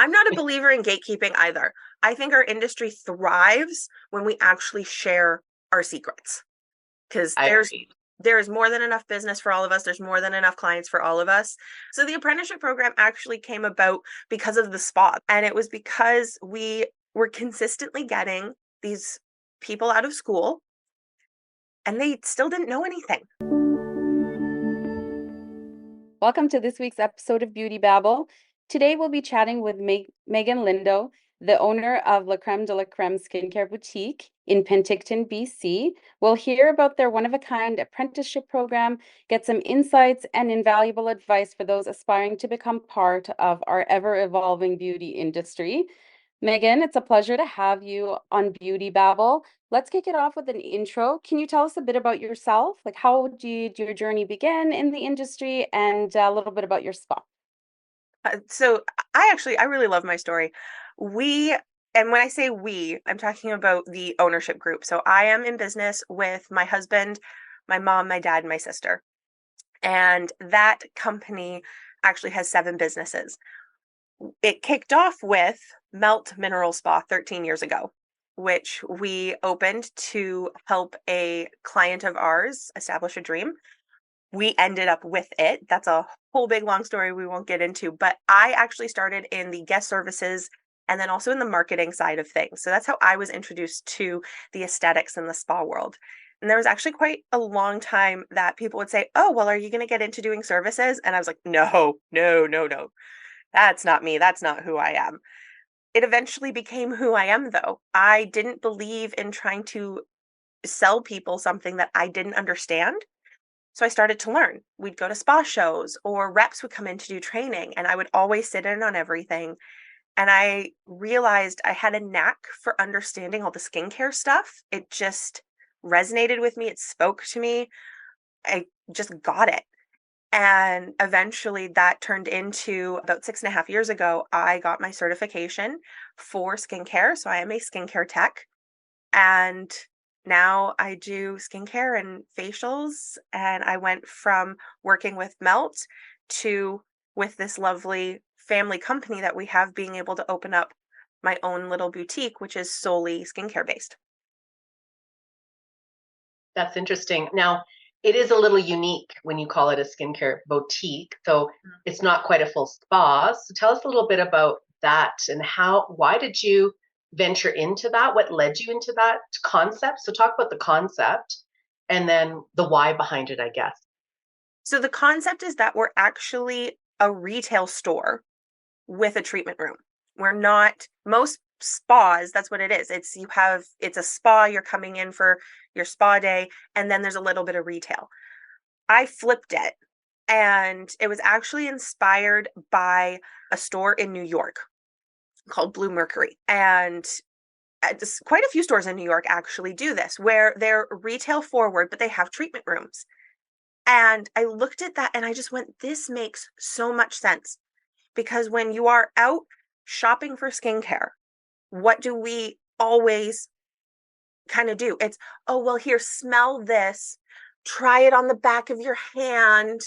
I'm not a believer in gatekeeping either. I think our industry thrives when we actually share our secrets, because I agree. there's more than enough business for all of us. There's more than enough clients for all of us. So the apprenticeship program actually came about because of the spa. And it was because we were consistently getting these people out of school and they still didn't know anything. Welcome to this week's episode of Beauty Babble. Today we'll be chatting with Megan Lindo, the owner of Creme skincare boutique in Penticton, BC. We'll hear about their one-of-a-kind apprenticeship program, get some insights and invaluable advice for those aspiring to become part of our ever-evolving beauty industry. Megan, it's a pleasure to have you on Beauty Babble. Let's kick it off with an intro. Can you tell us a bit about yourself? Like, how did your journey begin in the industry, and a little bit about your spa? So I really love my story. We, and when I say we, I'm talking about the ownership group. So I am in business with my husband, my mom, my dad, and my sister. And that company actually has 7 businesses. It kicked off with Melt Mineral Spa 13 years ago, which we opened to help a client of ours establish a dream. We ended up with it. That's a whole big long story we won't get into, but I actually started in the guest services and then also in the marketing side of things. So that's how I was introduced to the aesthetics in the spa world. And there was actually quite a long time that people would say, "Oh, well, are you going to get into doing services?" And I was like, "No, no, no, no. That's not me. That's not who I am." It eventually became who I am, though. I didn't believe in trying to sell people something that I didn't understand. So I started to learn. We'd go to spa shows or reps would come in to do training, and I would always sit in on everything. And I realized I had a knack for understanding all the skincare stuff. It just resonated with me. It spoke to me. I just got it. And eventually that turned into about 6.5 years ago, I got my certification for skincare. So I am a skincare tech. And now I do skincare and facials. And I went from working with Melt to with this lovely family company that we have, being able to open up my own little boutique, which is solely skincare based. That's interesting. Now, it is a little unique when you call it a skincare boutique. So it's not quite a full spa. So tell us a little bit about that and why did you venture into that? What led you into that concept? So talk about the concept and then the why behind it, I guess. So the concept is that we're actually a retail store with a treatment room. We're not most spas, that's what it is. It's a spa, you're coming in for your spa day, and then there's a little bit of retail. I flipped it, and it was actually inspired by a store in New York called Blue Mercury. And quite a few stores in New York actually do this, where they're retail forward, but they have treatment rooms. And I looked at that and I just went, this makes so much sense. Because when you are out shopping for skincare, what do we always kind of do? It's, "Oh, well, here, smell this, try it on the back of your hand."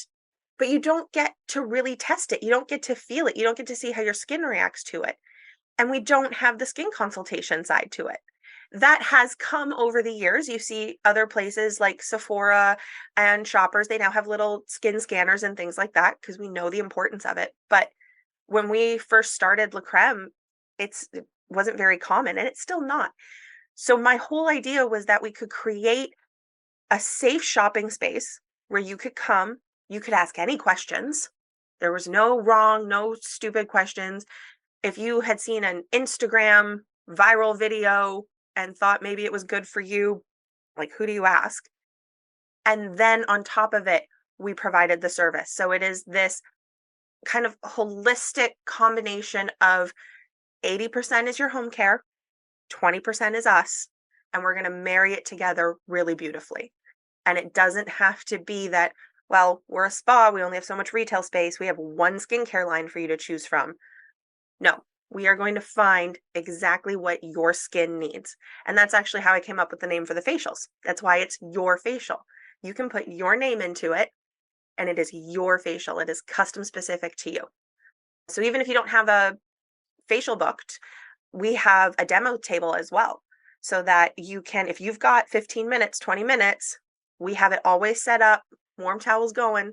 But you don't get to really test it. You don't get to feel it. You don't get to see how your skin reacts to it. And we don't have the skin consultation side to it. That has come over the years. You see other places like Sephora and Shoppers, they now have little skin scanners and things like that because we know the importance of it. But when we first started Creme, it wasn't very common and it's still not. So my whole idea was that we could create a safe shopping space where you could come, you could ask any questions. There was no wrong, no stupid questions. If you had seen an Instagram viral video and thought maybe it was good for you, like, who do you ask? And then on top of it, we provided the service. So it is this kind of holistic combination of 80% is your home care, 20% is us, and we're going to marry it together really beautifully. And it doesn't have to be that, well, we're a spa, we only have so much retail space, we have one skincare line for you to choose from. No, we are going to find exactly what your skin needs. And that's actually how I came up with the name for the facials. That's why it's your facial. You can put your name into it and it is your facial. It is custom specific to you. So even if you don't have a facial booked, we have a demo table as well, so that you can, if you've got 15 minutes, 20 minutes, we have it always set up, warm towels going.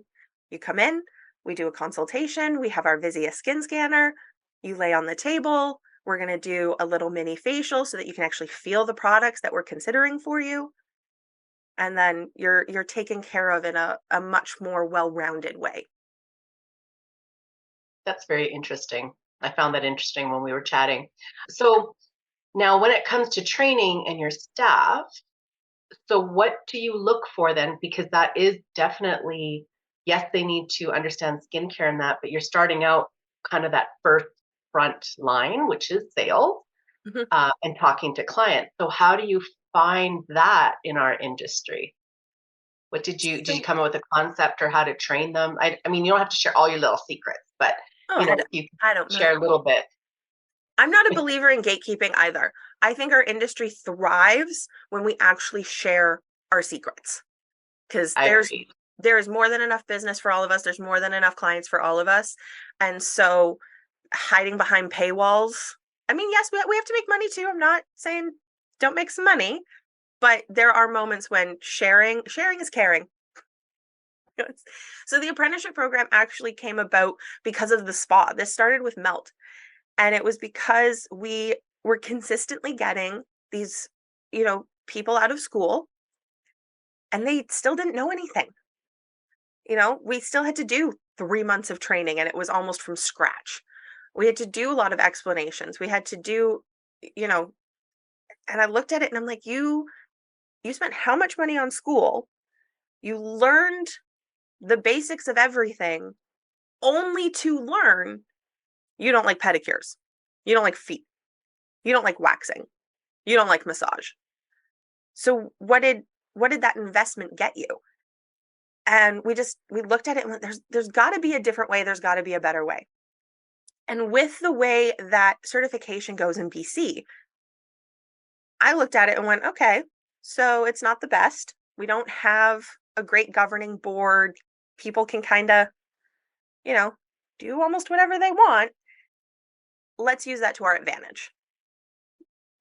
You come in, we do a consultation, we have our Visia skin scanner, you lay on the table, we're going to do a little mini facial so that you can actually feel the products that we're considering for you. And then you're taken care of in a much more well-rounded way. That's very interesting. I found that interesting when we were chatting. So now when it comes to training and your staff, so what do you look for then? Because that is definitely, yes, they need to understand skincare and that, but you're starting out kind of that first front line, which is sales, Mhm. and talking to clients. So how do you find that in our industry? What did you So, come up with a concept or how to train them? I mean, you don't have to share all your little secrets, but oh, you know, if you I don't can share know. a little bit. I'm not a believer in gatekeeping either. I think our industry thrives when we actually share our secrets, because I agree. there's more than enough business for all of us. There's more than enough clients for all of us. And so hiding behind paywalls, I mean, yes, we have to make money too. I'm not saying don't make some money, but there are moments when sharing is caring. So the apprenticeship program actually came about because of the spa. This started with Melt. And it was because we were consistently getting these, people out of school, and they still didn't know anything. We still had to do 3 months of training, and it was almost from scratch. We had to do a lot of explanations. We had to do, you know, and I looked at it and I'm like, you spent how much money on school? You learned the basics of everything only to learn you don't like pedicures. You don't like feet. You don't like waxing. You don't like massage. So what did that investment get you? And we looked at it and went, there's got to be a different way. There's got to be a better way. And with the way that certification goes in BC, I looked at it and went, okay, so it's not the best. We don't have a great governing board. People can kind of, you know, do almost whatever they want. Let's use that to our advantage.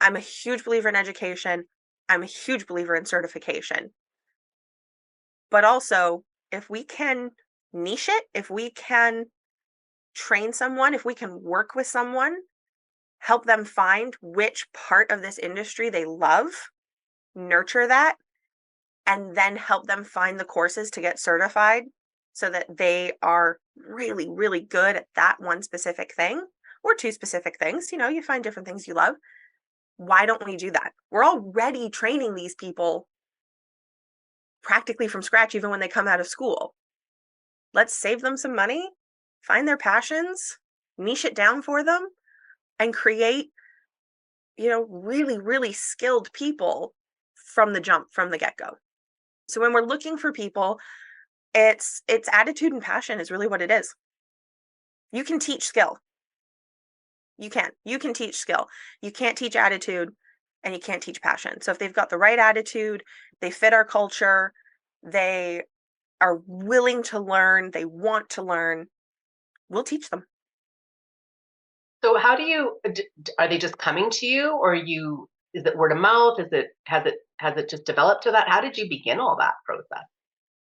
I'm a huge believer in education. I'm a huge believer in certification. But also, if we can niche it, if we can train someone, if we can work with someone, help them find which part of this industry they love, nurture that, and then help them find the courses to get certified so that they are really, really good at that one specific thing or two specific things. You find different things you love. Why don't we do that? We're already training these people practically from scratch, even when they come out of school. Let's save them some money, find their passions, niche it down for them, and create, really, really skilled people from the jump, from the get-go. So when we're looking for people, it's attitude and passion is really what it is. You can teach skill. You can teach skill. You can't teach attitude, and you can't teach passion. So if they've got the right attitude, they fit our culture, they are willing to learn, they want to learn, we'll teach them. So how do you, are they just coming to you or is it word of mouth? Has it just developed to that? How did you begin all that process?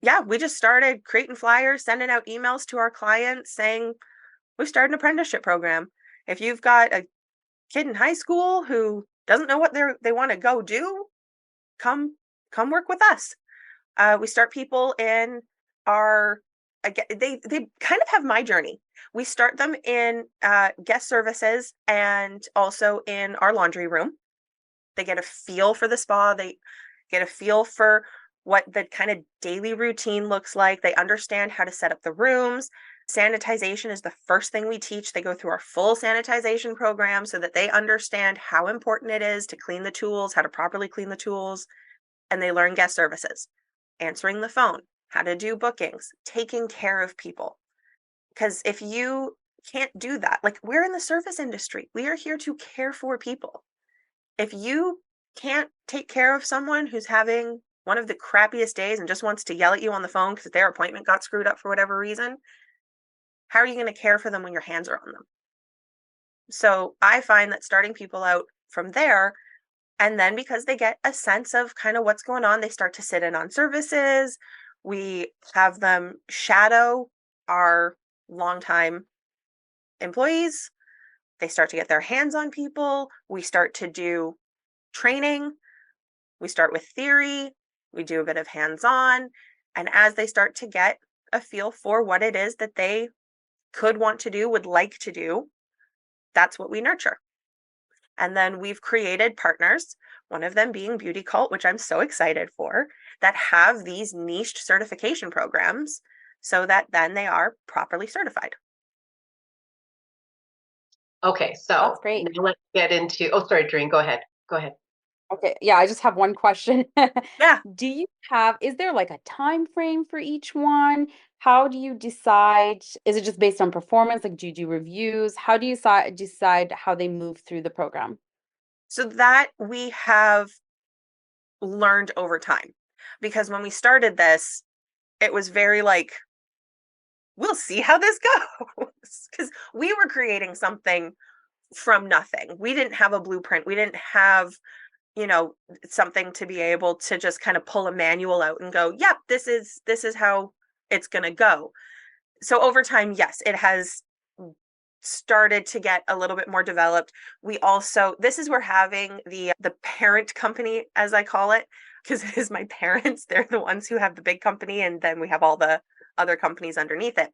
Yeah, we just started creating flyers, sending out emails to our clients saying, we've started an apprenticeship program. If you've got a kid in high school who doesn't know what they want to go do, come work with us. We start people in our, again, they kind of have my journey. We start them in guest services and also in our laundry room. They get a feel for the spa. They get a feel for what the kind of daily routine looks like. They understand how to set up the rooms. Sanitization is the first thing we teach. They go through our full sanitization program so that they understand how important it is to clean the tools, how to properly clean the tools, and they learn guest services, answering the phone, how to do bookings, taking care of people. Because if you can't do that, like, we're in the service industry, we are here to care for people. If you can't take care of someone who's having one of the crappiest days and just wants to yell at you on the phone because their appointment got screwed up for whatever reason, how are you going to care for them when your hands are on them? So I find that starting people out from there, and then because they get a sense of kind of what's going on, they start to sit in on services. We have them shadow our longtime employees. They start to get their hands on people. We start to do training. We start with theory. We do a bit of hands on. And as they start to get a feel for what it is that they could want to do, would like to do, that's what we nurture. And then we've created partners, one of them being Beauty Cult, which I'm so excited for, that have these niched certification programs so that then they are properly certified. Okay, so That's great. now let's get into, oh, sorry, Doreen, go ahead. Go ahead. Okay, yeah, I just have one question. Yeah. Is there like a time frame for each one? How do you decide? Is it just based on performance? Like, do you do reviews? How do you decide how they move through the program? So that we have learned over time, because when we started this, it was very like, we'll see how this goes. Because we were creating something from nothing. We didn't have a blueprint. We didn't have, something to be able to just kind of pull a manual out and go, yep, this is how it's going to go. So over time, yes, it has started to get a little bit more developed. We also, this is where having the parent company, as I call it, because it is my parents, they're the ones who have the big company, and then we have all the other companies underneath it.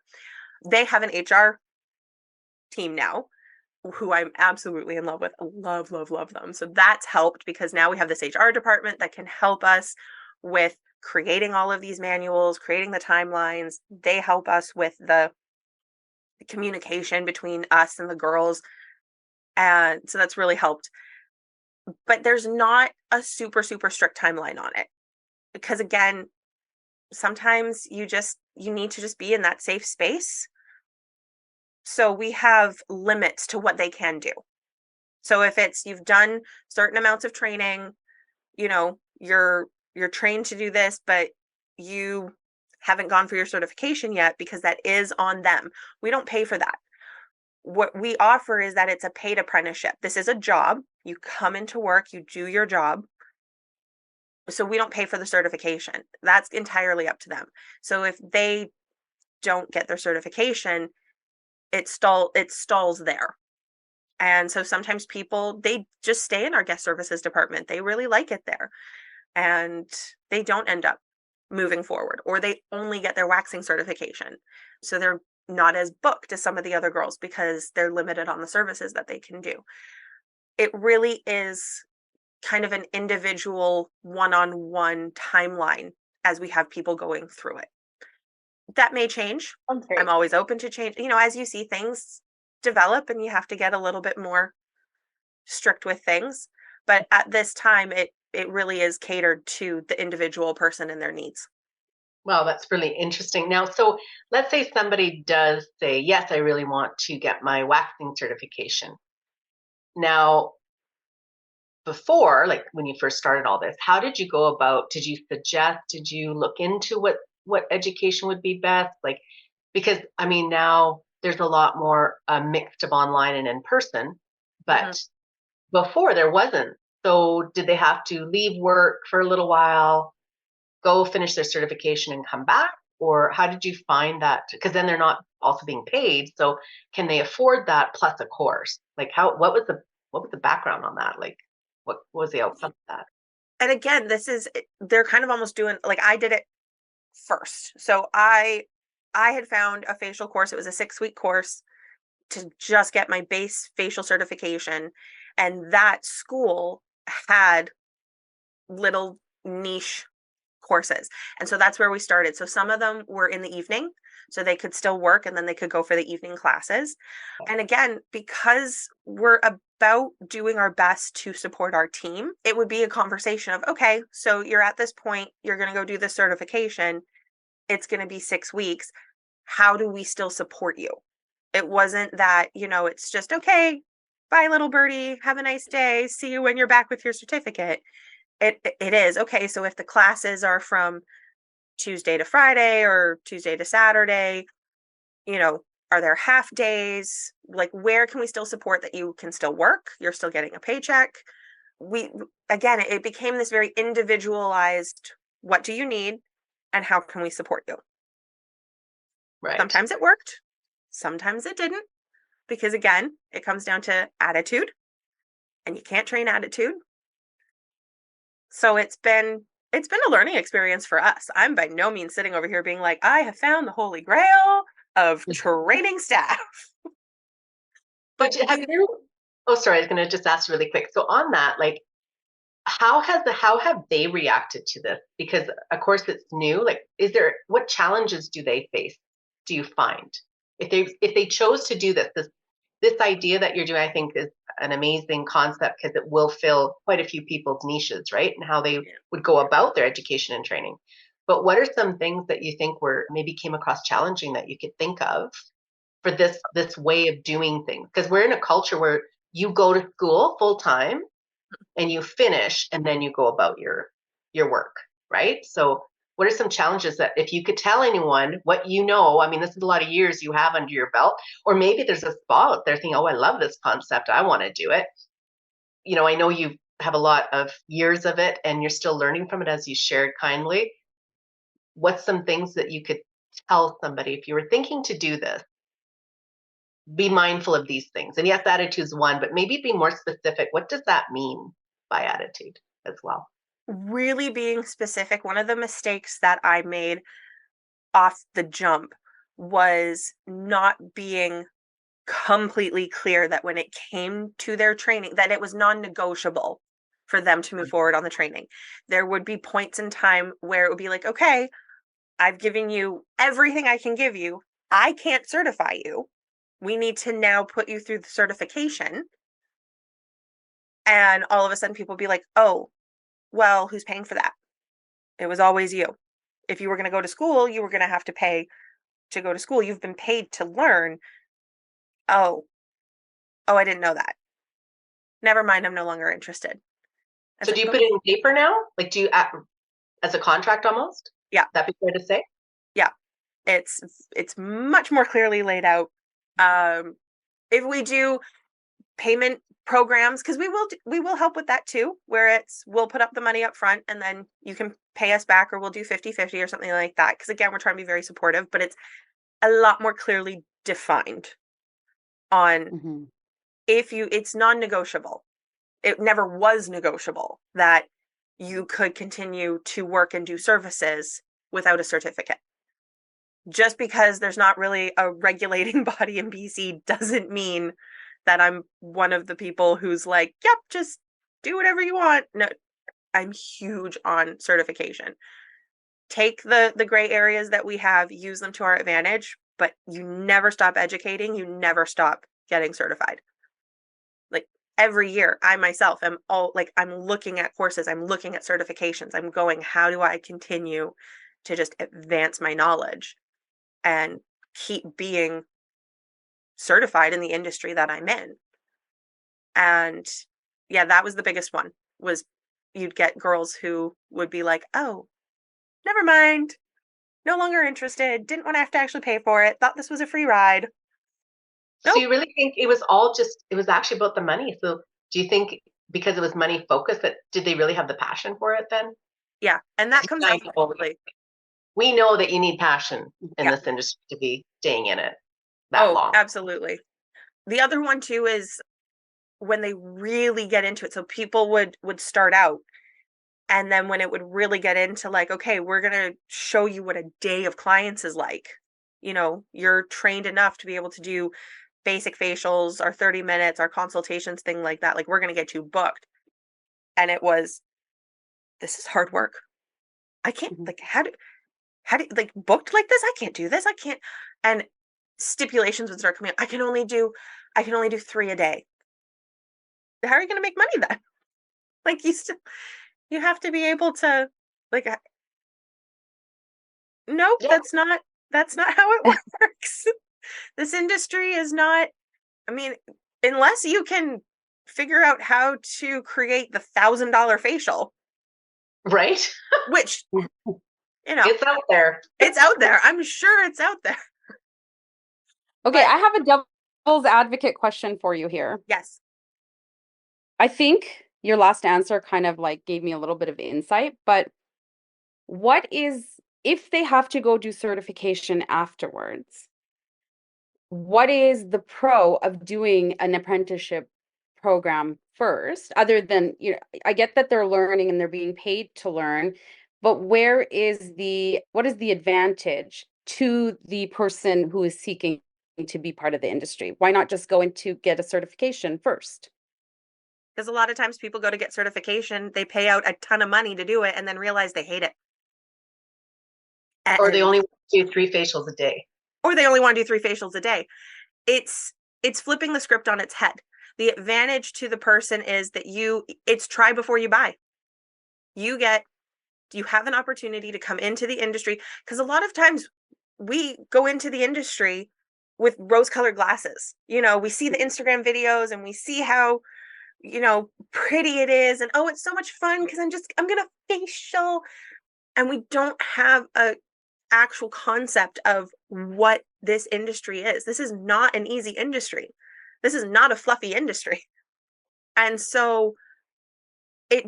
They have an HR team now who I'm absolutely in love with. Love, love, love them. So that's helped because now we have this HR department that can help us with creating all of these manuals, creating the timelines. They help us with the communication between us and the girls. And so that's really helped. But there's not a super, super strict timeline on it. Because again, sometimes you need to just be in that safe space. So we have limits to what they can do. So if it's you've done certain amounts of training, you're trained to do this, but you haven't gone for your certification yet, because that is on them. We don't pay for that. What we offer is that it's a paid apprenticeship. This is a job. You come into work, you do your job. So we don't pay for the certification. That's entirely up to them. So if they don't get their certification, it stalls there. And so sometimes people, they just stay in our guest services department. They really like it there. And they don't end up moving forward, or they only get their waxing certification. So they're not as booked as some of the other girls because they're limited on the services that they can do. It really is kind of an individual one-on-one timeline as we have people going through it. That may change. Okay. I'm always open to change. As you see things develop and you have to get a little bit more strict with things. But at this time, it really is catered to the individual person and their needs. Wow, that's really interesting. Now, so let's say somebody does say, yes, I really want to get my waxing certification. Now, before, like when you first started all this, how did you go about, did you look into what education would be best? Like, because I mean, now there's a lot more mixed of online and in person, but before there wasn't. So did they have to leave work for a little while, go finish their certification and come back? Or how did you find that? Because then they're not also being paid. So can they afford that plus a course? Like what was the background on that? Like what was the outcome of that? And again, they're kind of almost doing, like, I did it first. So I had found a facial course. It was a 6-week course to just get my base facial certification. And that school had little niche courses. And so that's where we started. So some of them were in the evening, so they could still work and then they could go for the evening classes. And again, because we're about doing our best to support our team, it would be a conversation of, okay, so you're at this point, you're going to go do the certification. It's going to be 6 weeks. How do we still support you? It wasn't that, it's just, okay, bye, little birdie. Have a nice day. See you when you're back with your certificate. It is, okay, so if the classes are from Tuesday to Friday or Tuesday to Saturday, Are there half days? Like, where can we still support that you can still work? You're still getting a paycheck. Again, it became this very individualized, what do you need and how can we support you? Right. Sometimes it worked, sometimes it didn't, because again, it comes down to attitude, and you can't train attitude. So it's been a learning experience for us. I'm by no means sitting over here being like, I have found the holy grail of training staff. But oh, sorry, I was going to just ask really quick. So on that, like, how have they reacted to this? Because of course it's new. Like, what challenges do they face? Do you find if they chose to do this idea that you're doing? I think is an amazing concept because it will fill quite a few people's niches, right? And how they would go about their education and training. But what are some things that you think were maybe came across challenging that you could think of for this way of doing things? Because we're in a culture where you go to school full time and you finish and then you go about your work, right? So what are some challenges that if you could tell anyone what you know, I mean, this is a lot of years you have under your belt, or maybe there's a spa out there thinking, oh, I love this concept, I want to do it. You know, I know you have a lot of years of it and you're still learning from it as you shared kindly. What's some things that you could tell somebody if you were thinking to do this? Be mindful of these things. And yes, attitude is one, but maybe be more specific. What does that mean by attitude as well? Really being specific. One of the mistakes that I made off the jump was not being completely clear that when it came to their training, that it was non-negotiable for them to move forward on the training. There would be points in time where it would be like, okay, I've given you everything I can give you. I can't certify you. We need to now put you through the certification. And all of a sudden people be like, oh, well, who's paying for that? It was always you. If you were going to go to school, you were going to have to pay to go to school. You've been paid to learn. Oh, I didn't know that. Never mind, I'm no longer interested. So do you put it in paper now? Like, do you as a contract almost? Yeah. That be fair to say? Yeah. It's much more clearly laid out. If we do payment programs, because we will help with that too, where we'll put up the money up front and then you can pay us back, or we'll do 50-50 or something like that. Because again, we're trying to be very supportive, but it's a lot more clearly defined on it's non-negotiable. It never was negotiable that you could continue to work and do services without a certificate. Just because there's not really a regulating body in BC doesn't mean that I'm one of the people who's like, yep, just do whatever you want. No, I'm huge on certification. Take the gray areas that we have, use them to our advantage, but you never stop educating. You never stop getting certified. Like every year, I myself am I'm looking at courses, I'm looking at certifications, I'm going, how do I continue to just advance my knowledge and keep being certified in the industry that I'm in? And yeah, that was the biggest one, was you'd get girls who would be like, oh, never mind, no longer interested, didn't want to have to actually pay for it, thought this was a free ride. So you really think it was actually about the money? So do you think because it was money focused, that did they really have the passion for it then? Yeah, and that comes down to we know that you need passion in this industry to be staying in it that long. Absolutely. The other one too is when they really get into it. So people would start out, and then when it would really get into like, okay, we're going to show you what a day of clients is like. You know, you're trained enough to be able to do basic facials, our 30 minutes, our consultations, thing like that. Like, we're going to get you booked. And it was, this is hard work. I can't, like, how do like, booked like this? I can't do this. I can't. And stipulations would start coming up. I can only do 3 a day. How are you going to make money then? Like, you have to be able to, like, nope, that's not how it works. This industry is not, I mean, unless you can figure out how to create the $1,000 facial. Right. Which, you know, it's out there. It's out there. I'm sure it's out there. Okay, But I have a devil's advocate question for you here. yes, I think your last answer kind of like gave me a little bit of insight, but what is, if they have to go do certification afterwards, what is the pro of doing an apprenticeship program first, other than, I get that they're learning and they're being paid to learn, but what is the advantage to the person who is seeking to be part of the industry? Why not just go in to get a certification first? because a lot of times people go to get certification, they pay out a ton of money to do it and then realize they hate it. Or they And only do 3 facials a day. or they only want to do 3 facials a day. It's flipping the script on its head. The advantage to the person is that it's try before you buy. You have an opportunity to come into the industry, because a lot of times we go into the industry with rose-colored glasses. We see the Instagram videos and we see how, pretty it is, and oh, it's so much fun because I'm gonna facial, and we don't have a actual concept of what this industry is. This is not an easy industry. This is not a fluffy industry. And so I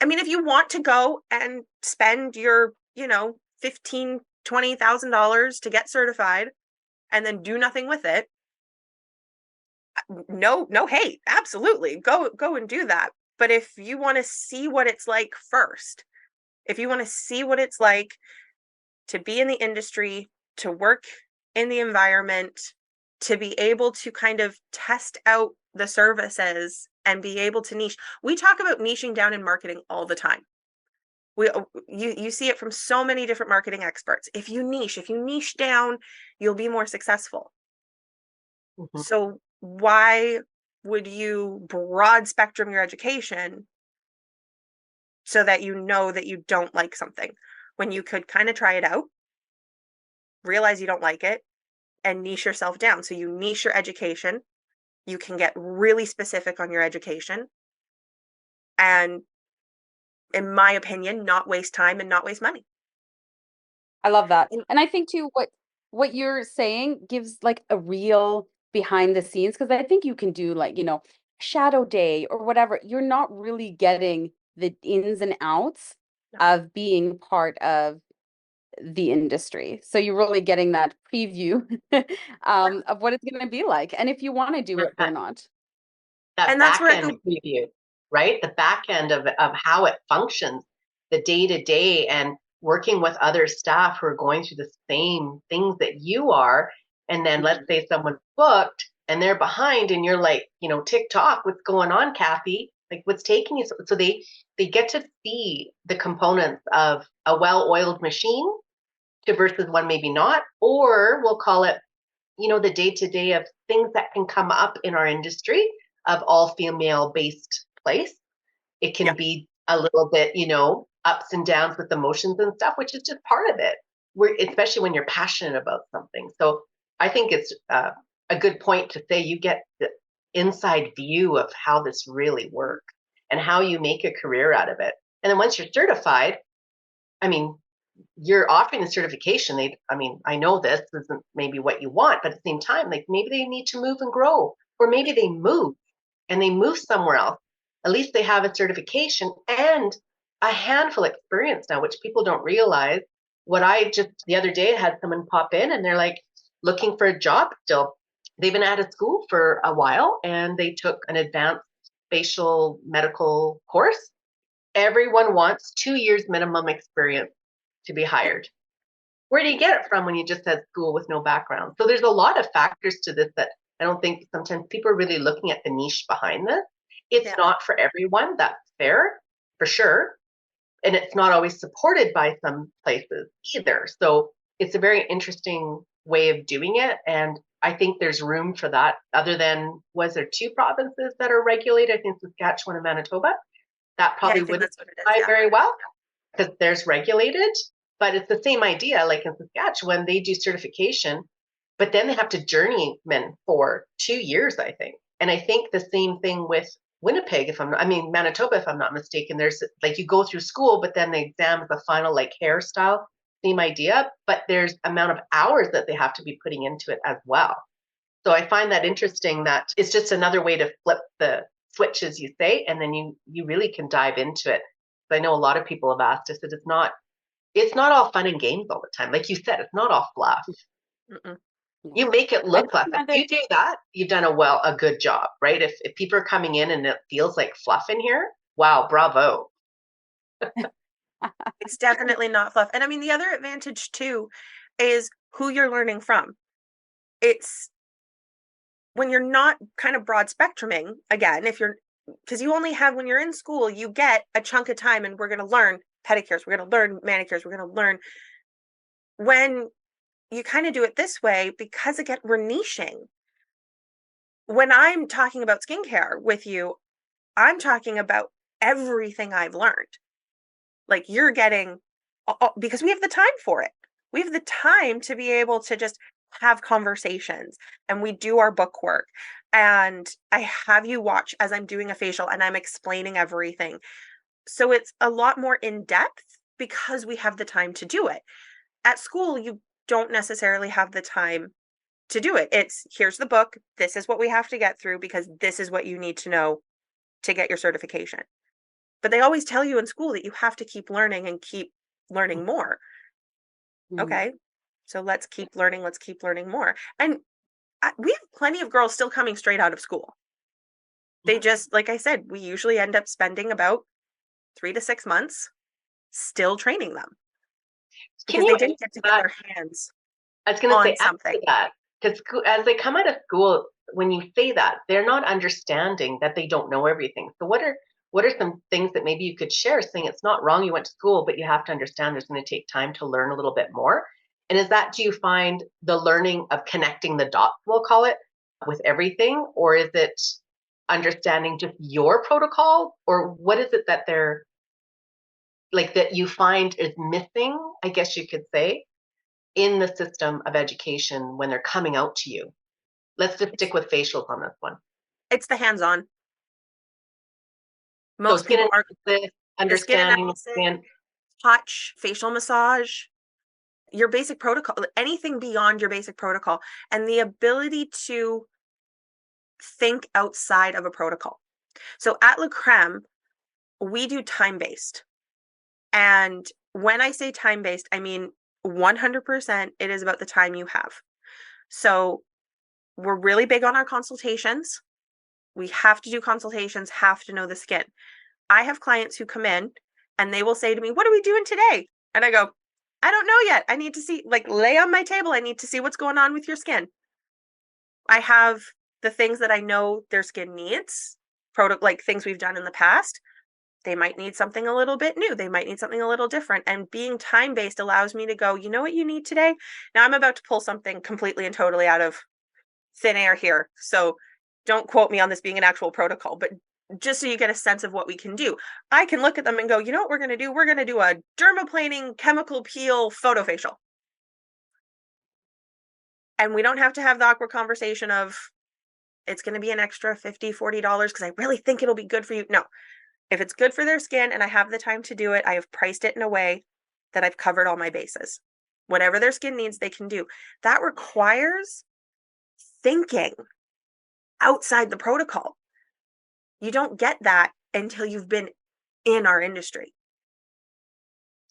mean, if you want to go and spend your, $15,000-$20,000 to get certified and then do nothing with it, no hate. Absolutely. Go and do that. But if you want to see what it's like first, if you want to see what it's like to be in the industry, to work in the environment, to be able to kind of test out the services and be able to niche. We talk about niching down in marketing all the time. You see it from so many different marketing experts. If you niche down, you'll be more successful. Mm-hmm. So why would you broad spectrum your education so that you know that you don't like something, when you could kind of try it out, realize you don't like it, and niche yourself down? So you niche your education, you can get really specific on your education, and in my opinion, not waste time and not waste money. I love that. And And I think too, what you're saying gives like a real behind the scenes, because I think you can do like, shadow day or whatever. You're not really getting the ins and outs no. of being part of the industry. So you're really getting that preview of what it's going to be like, and if you want to do it or not. That And that's back where end preview, right? The back end of how it functions, the day to day, and working with other staff who are going through the same things that you are. And then let's say someone's booked and they're behind, and you're like, TikTok, what's going on, Kathy? Like, what's taking you? So they get to see the components of a well-oiled machine to versus one maybe not, or we'll call it, the day to day of things that can come up in our industry of all female based place. It can yeah, be a little bit, ups and downs with emotions and stuff, which is just part of it. Especially when you're passionate about something. So I think it's a good point to say you get the inside view of how this really works and how you make a career out of it. And then once you're certified, I mean, you're offering the certification. I know this isn't maybe what you want, but at the same time, like maybe they need to move and grow, or maybe they move somewhere else. At least they have a certification and a handful experience now, which people don't realize. What I just the other day had someone pop in and they're like looking for a job still. They've been out of school for a while and they took an advanced facial medical course. Everyone wants 2 years minimum experience to be hired. Where do you get it from when you just had school with no background? So there's a lot of factors to this that I don't think sometimes people are really looking at the niche behind this. It's yeah. not for everyone. That's fair, for sure. And it's not always supported by some places either. So it's a very interesting way of doing it. And I think there's room for that. Other than, was there 2 provinces that are regulated? I think Saskatchewan and Manitoba. That Yeah, I probably think wouldn't that's what it is. apply Yeah. very well because there's regulated, but it's the same idea. Like in Saskatchewan, they do certification, but then they have to journeyman for 2 years, I think. And I think the same thing with Winnipeg, Manitoba, if I'm not mistaken. There's like you go through school, but then the exam is the final like hairstyle. same idea, but there's amount of hours that they have to be putting into it as well. So I find that interesting that it's just another way to flip the switch, as you say, and then you really can dive into it. But I know a lot of people have asked us that it's not all fun and games all the time. Like you said, it's not all fluff. Mm-mm. You make it look fluff. If Another- you do that, you've done a good job, right? If people are coming in and it feels like fluff in here, wow, bravo. It's definitely not fluff. And I mean, the other advantage too is who you're learning from. It's when you're not kind of broad spectruming, again, because you only have, when you're in school, you get a chunk of time and we're going to learn pedicures, we're going to learn manicures, we're going to learn. When you kind of do it this way, because again, we're niching. When I'm talking about skincare with you, I'm talking about everything I've learned. Like you're getting, because we have the time for it. We have the time to be able to just have conversations, and we do our book work. And I have you watch as I'm doing a facial and I'm explaining everything. So it's a lot more in depth because we have the time to do it. At school, you don't necessarily have the time to do it. It's here's the book. This is what we have to get through because this is what you need to know to get your certification. But they always tell you in school that you have to keep learning and keep learning more. Okay. So let's keep learning. Let's keep learning more. And we have plenty of girls still coming straight out of school. They just, like I said, we usually end up spending about 3 to 6 months still training them Can because you they didn't get to get their hands I was going to on say something. after that, because as they come out of school, when you say that, they're not understanding that they don't know everything. So what are some things that maybe you could share, saying it's not wrong you went to school, but you have to understand there's going to take time to learn a little bit more? And is that, do you find the learning of connecting the dots, we'll call it, with everything, or is it understanding just your protocol, or what is it that they're like that you find is missing, I guess you could say, in the system of education when they're coming out to you? Let's just stick with facials on this one. It's the hands-on. So Most skin people aren't analysis, the skin understanding analysis, skin. touch, facial massage, your basic protocol, anything beyond your basic protocol, and the ability to think outside of a protocol. So at La Creme, we do time-based. And when I say time-based, I mean 100% it is about the time you have. So we're really big on our consultations. We have to do consultations, have to know the skin. I have clients who come in and they will say to me, "What are we doing today?" And I go, "I don't know yet. I need to see, like, lay on my table. I need to see what's going on with your skin." I have the things that I know their skin needs, like things we've done in the past. They might need something a little bit new. They might need something a little different. And being time based allows me to go, you know what you need today? Now I'm about to pull something completely and totally out of thin air here. So don't quote me on this being an actual protocol, but just so you get a sense of what we can do. I can look at them and go, you know what we're going to do? We're going to do a dermaplaning chemical peel photofacial. And we don't have to have the awkward conversation of it's going to be an extra $50, $40 because I really think it'll be good for you. No, if it's good for their skin and I have the time to do it, I have priced it in a way that I've covered all my bases. Whatever their skin needs, they can do. That requires thinking outside the protocol. You don't get that until you've been in our industry.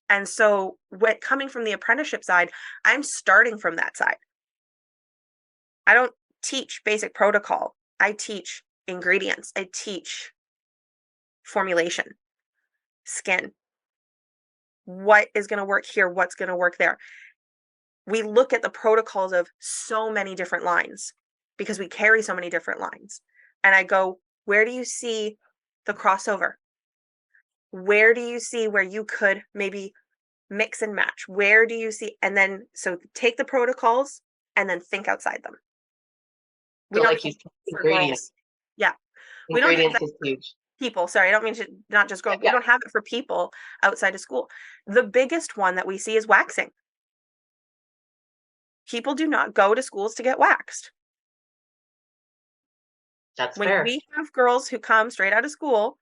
And so coming from the apprenticeship side, I'm starting from that side. I don't teach basic protocol. I teach ingredients. I teach formulation, skin. What is going to work here? What's going to work there? We look at the protocols of so many different lines because we carry so many different lines. And I go, where do you see the crossover? Where do you see where you could maybe mix and match? Where do you see? And then, so take the protocols and then think outside them. We So don't like you said, ingredients. Yeah. We don't have Ingredients that is huge. people. Sorry, I don't mean to not just go. Yeah. We don't have it for people outside of school. The biggest one that we see is waxing. People do not go to schools to get waxed. That's When fair. we have girls who come straight out of school,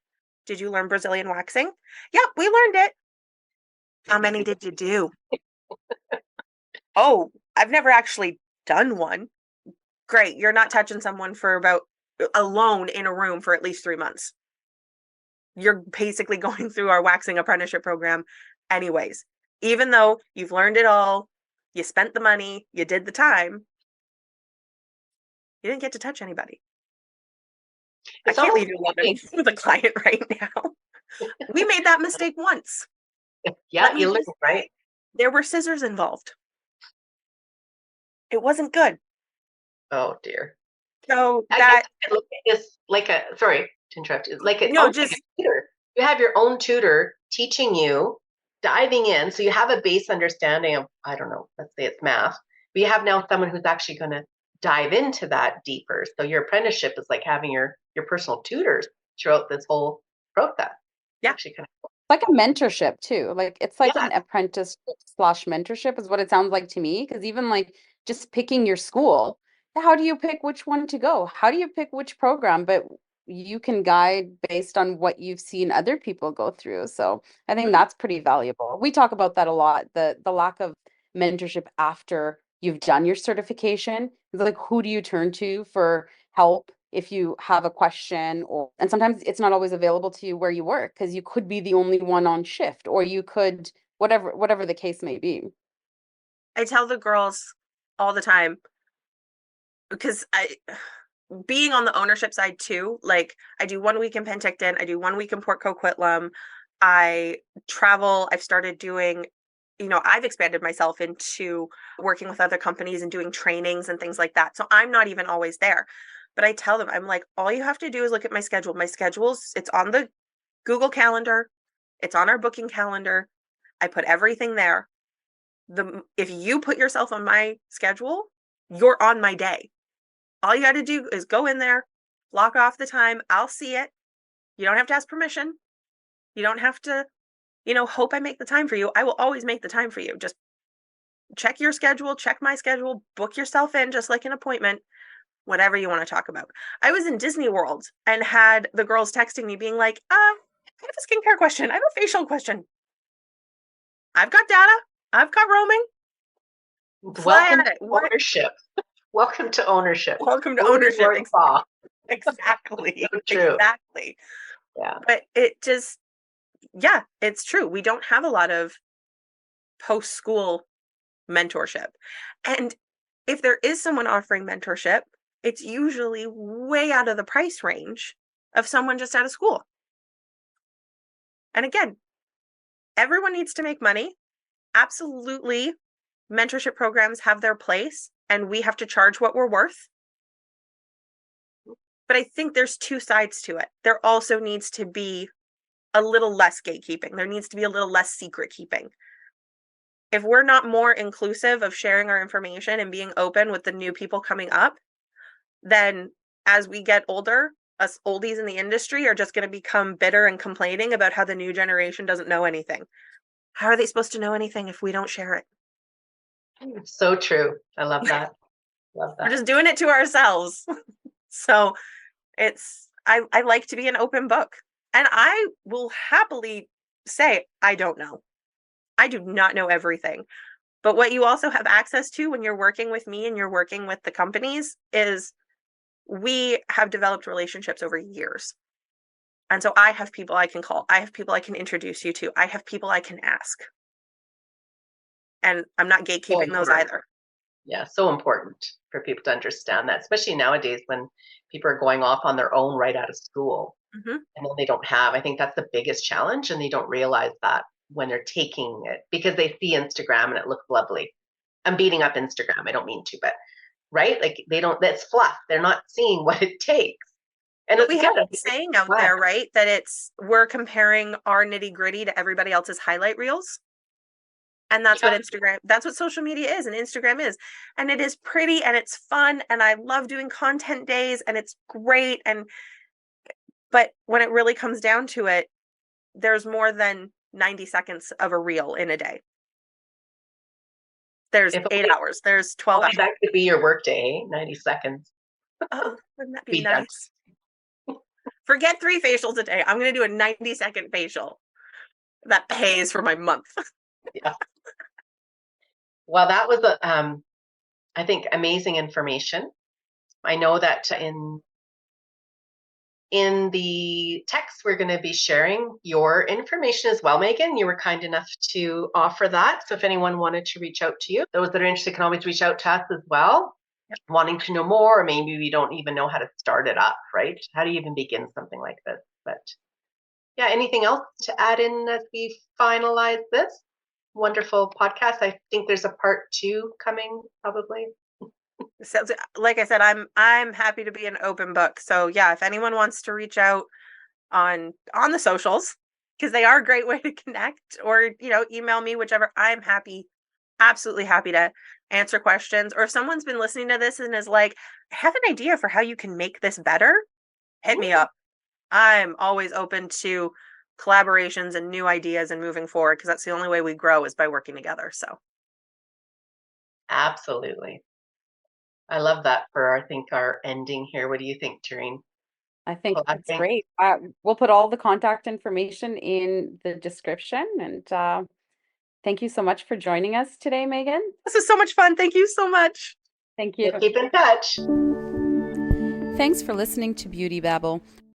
did you learn Brazilian waxing? Yep, we learned it. How many did you do? Oh, I've never actually done one. Great. You're not touching someone for about alone in a room for at least 3 months. You're basically going through our waxing apprenticeship program anyways. Even though you've learned it all, you spent the money, you did the time, you didn't get to touch anybody. I It's can't almost leave you alone with a client right now. We made that mistake once. yeah, you learn, right? There were scissors involved. It wasn't good. Oh dear. So I that guess I look at this like a, sorry to interrupt you, like a, no, almost like just a tutor. You have your own tutor teaching you, diving in, so you have a base understanding of, I don't know, let's say it's math, but you have now someone who's actually going to dive into that deeper. So your apprenticeship is like having your personal tutors throughout this whole process. yeah. Actually kind of Like a mentorship too. Like it's like yeah. an apprenticeship slash mentorship is what it sounds like to me. Because even like just picking your school, how do you pick which one to go? How do you pick which program? But you can guide based on what you've seen other people go through. So I think Mhm. that's pretty valuable. We talk about that a lot, the lack of mentorship after you've done your certification. It's like who do you turn to for help if you have a question, or and sometimes it's not always available to you where you work because you could be the only one on shift, or you could whatever the case may be. I tell the girls all the time because I being on the ownership side too, like I do 1 week in Penticton, I do 1 week in Port Coquitlam, I travel, I've started doing, I've expanded myself into working with other companies and doing trainings and things like that. So I'm not even always there. But I tell them, I'm like, all you have to do is look at my schedule. My schedule's, it's on the Google Calendar, it's on our booking calendar. I put everything there. If you put yourself on my schedule, you're on my day. All you got to do is go in there, block off the time. I'll see it. You don't have to ask permission. You don't have to, hope I make the time for you. I will always make the time for you. Just check your schedule, check my schedule, book yourself in just like an appointment, whatever you want to talk about. I was in Disney World and had the girls texting me being like, I have a skincare question. I have a facial question. I've got data. I've got roaming. Fly Welcome at to it. What? ownership. Welcome to ownership. Welcome to Own ownership. your spa. Exactly. So true. Exactly. Yeah. But it just, yeah, it's true. We don't have a lot of post school mentorship. And if there is someone offering mentorship, it's usually way out of the price range of someone just out of school. And again, everyone needs to make money. Absolutely. Mentorship programs have their place and we have to charge what we're worth. But I think there's two sides to it. There also needs to be a little less gatekeeping. There needs to be a little less secret keeping. If we're not more inclusive of sharing our information and being open with the new people coming up, then as we get older, us oldies in the industry are just going to become bitter and complaining about how the new generation doesn't know anything. How are they supposed to know anything if we don't share it? So true. I love that. Love We're that. just doing it to ourselves. So I like to be an open book. And I will happily say, I don't know. I do not know everything. But what you also have access to when you're working with me and you're working with the companies is we have developed relationships over years. And so I have people I can call. I have people I can introduce you to. I have people I can ask. And I'm not gatekeeping those either. Yeah, so important for people to understand that, especially nowadays when people are going off on their own right out of school Mm-hmm. and then they don't have. I think that's the biggest challenge, and they don't realize that when they're taking it because they see Instagram and it looks lovely. I'm beating up Instagram. I don't mean to, but right? Like they don't, that's fluff. They're not seeing what it takes. And But it's we have good. a saying out there, right? That we're comparing our nitty gritty to everybody else's highlight reels. And that's what that's what social media is and Instagram is. And it is pretty and it's fun. And I love doing content days and it's great. But when it really comes down to it, there's more than 90 seconds of a reel in a day. There's 8 hours. There's 12 hours. That could be your work day, 90 seconds. Oh, wouldn't that be nice? Forget 3 facials a day. I'm going to do a 90-second facial that pays for my month. Yeah. Well, that was I think amazing information. I know that in the text, we're going to be sharing your information as well, Megan. You were kind enough to offer that. So if anyone wanted to reach out to you, those that are interested can always reach out to us as well, wanting to know more, or maybe we don't even know how to start it up, right? How do you even begin something like this? But yeah, anything else to add in as we finalize this wonderful podcast? I think there's a part 2 coming probably. So, like I said, I'm happy to be an open book. So yeah, if anyone wants to reach out on the socials, because they are a great way to connect, or email me, whichever, I'm happy, absolutely happy to answer questions. Or if someone's been listening to this and is like, I have an idea for how you can make this better, hit me up. I'm always open to collaborations and new ideas and moving forward, because that's the only way we grow is by working together. So Absolutely. I love that for, I think, our ending here. What do you think, Tareen? I think that's great. We'll put all the contact information in the description. And thank you so much for joining us today, Megan. This is so much fun. Thank you so much. Thank you. We'll keep in touch. Thanks for listening to Beauty Babble.